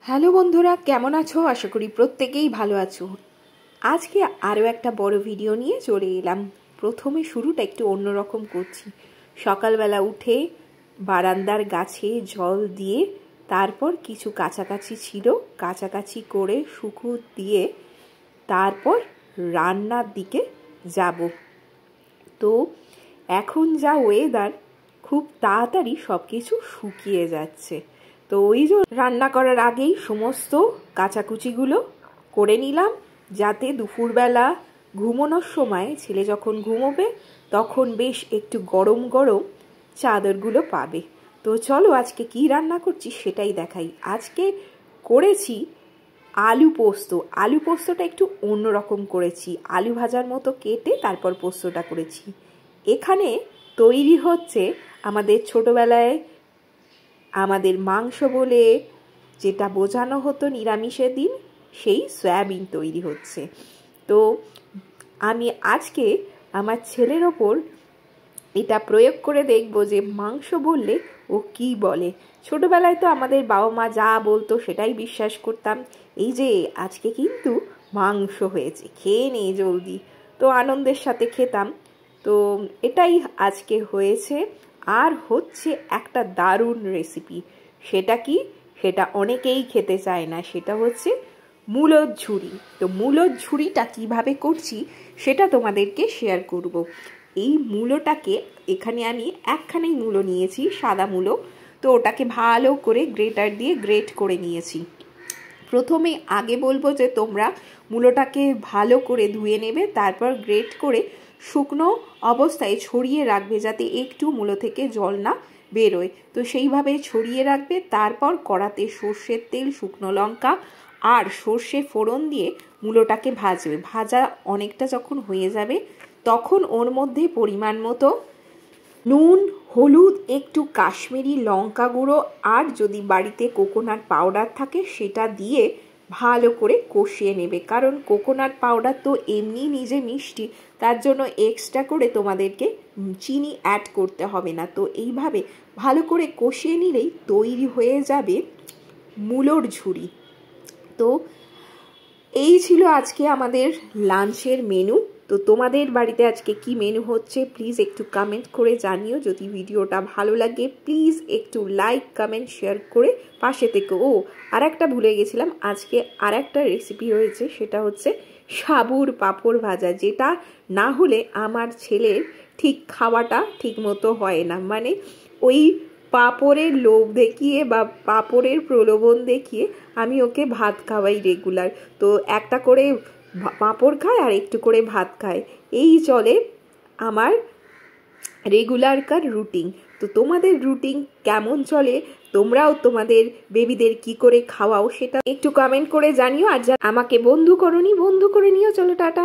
Hello বন্ধুরা, কেমন আছো? আশা করি প্রত্যেকেই ভালো আছো। আজকে আরও একটা বড় ভিডিও নিয়ে চলে এলাম। প্রথমে শুরুটা একটু অন্যরকম করছি। সকালবেলা উঠে বারান্দার গাছে জল দিয়ে তারপর কিছু কাছাকাছি ছিল, কাছাকাছি করে শুকু দিয়ে তারপর রান্নার দিকে যাব। তো এখন যা ওয়েদার, খুব তাড়াতাড়ি সব কিছু শুকিয়ে যাচ্ছে। তো ওই যে রান্না করার আগেই সমস্ত কাচাকুচিগুলো করে নিলাম, যাতে দুপুরবেলা ঘুমানোর সময় ছেলে যখন ঘুমোবে তখন বেশ একটু গরম গরম চাদরগুলো পাবে। তো চলো আজকে কি রান্না করছি সেটাই দেখাই। আজকে করেছি আলু পোস্ত। আলু পোস্তটা একটু অন্যরকম করেছি, আলু ভাজার মতো কেটে তারপর পোস্তটা করেছি। এখানে তৈরি হচ্ছে আমাদের ছোটবেলায় আমাদের মাংস বলে যেটা বোঝানো হতো নিরামিষের দিন, সেই সয়াবিন তৈরি হচ্ছে। তো আমি আজকে আমার ছেলের ওপর এটা প্রয়োগ করে দেখব যে মাংস বললে ও কি বলে। ছোটবেলায় তো আমাদের বাবা মা যা বলতো সেটাই বিশ্বাস করতাম। এই যে আজকে কিন্তু মাংস হয়েছে, খেয়ে নে জলদি, তো আনন্দের সাথে খেতাম। তো এটাই আজকে হয়েছে। আর হচ্ছে একটা দারুণ রেসিপি। সেটা কি? সেটা অনেকেই খেতে চায় না, সেটা হচ্ছে মূলোর ঝুড়ি। তো মূলোর ঝুড়িটা কিভাবে করছি সেটা তোমাদেরকে শেয়ার করব। এই মূলোটাকে এখানে আমি একখানেই মূলো নিয়েছি, সাদা মূলো। তো ওটাকে ভালো করে গ্রেটার দিয়ে গ্রেট করে নিয়েছি। প্রথমে আগে বলবো যে তোমরা মূলোটাকে ভালো করে ধুয়ে নেবে, তারপর গ্রেট করে শুকনো অবস্থায় ছড়িয়ে রাখবে যাতে একটু মূলো থেকে জল না বেরোয়। তো সেইভাবে ছড়িয়ে রাখবে। তারপর কড়াতে সর্ষের তেল, শুকনো লঙ্কা আর সর্ষে ফোড়ন দিয়ে মূলোটাকে ভাজবে। ভাজা অনেকটা যখন হয়ে যাবে তখন ওর মধ্যে পরিমাণ মতো নুন, হলুদ, একটু কাশ্মীরি লঙ্কা গুঁড়ো আর যদি বাড়িতে কোকোনাট পাউডার থাকে সেটা দিয়ে ভালো করে কষিয়ে নেবে। কারণ কোকোনাট পাউডার তো এমনি নিজে মিষ্টি, তার জন্য এক্সট্রা করে তোমাদেরকে চিনি অ্যাড করতে হবে না। তো এইভাবে ভালো করে কষিয়ে নিলেই তৈরি হয়ে যাবে মূলোর ঝুড়ি। তো এই ছিল আজকে আমাদের লাঞ্চের মেনু। তো তোমাদের বাড়িতে আজকে কি মেনু হচ্ছে প্লিজ একটু কমেন্ট করে জানিও। যদি ভিডিওটা ভালো লাগে প্লিজ একটু লাইক, কমেন্ট, শেয়ার করে পাশে থেকে। ও আর একটা ভুলে গেছিলাম, আজকে আর একটা রেসিপি হয়েছে, সেটা হচ্ছে সাবুর পাঁপড় ভাজা, যেটা না হলে আমার ছেলের ঠিক খাওয়াটা ঠিক মতো হয় না। মানে ওই পাঁপড়ের লোভ দেখিয়ে বা পাঁপড়ের প্রলোভন দেখিয়ে আমি ওকে ভাত খাওয়াই রেগুলার। তো একটা করে পাঁপড় খায় আর একটু করে ভাত খায়, এই চলে আমার রেগুলারকার রুটিন। তো তোমাদের রুটিন কেমন চলে, তোমরাও তোমাদের বেবিদের কি করে খাওয়াও সেটা একটু কমেন্ট করে জানিও। আর আমাকে বন্ধু করোনি, বন্ধু করে নিও। চলো টাটা।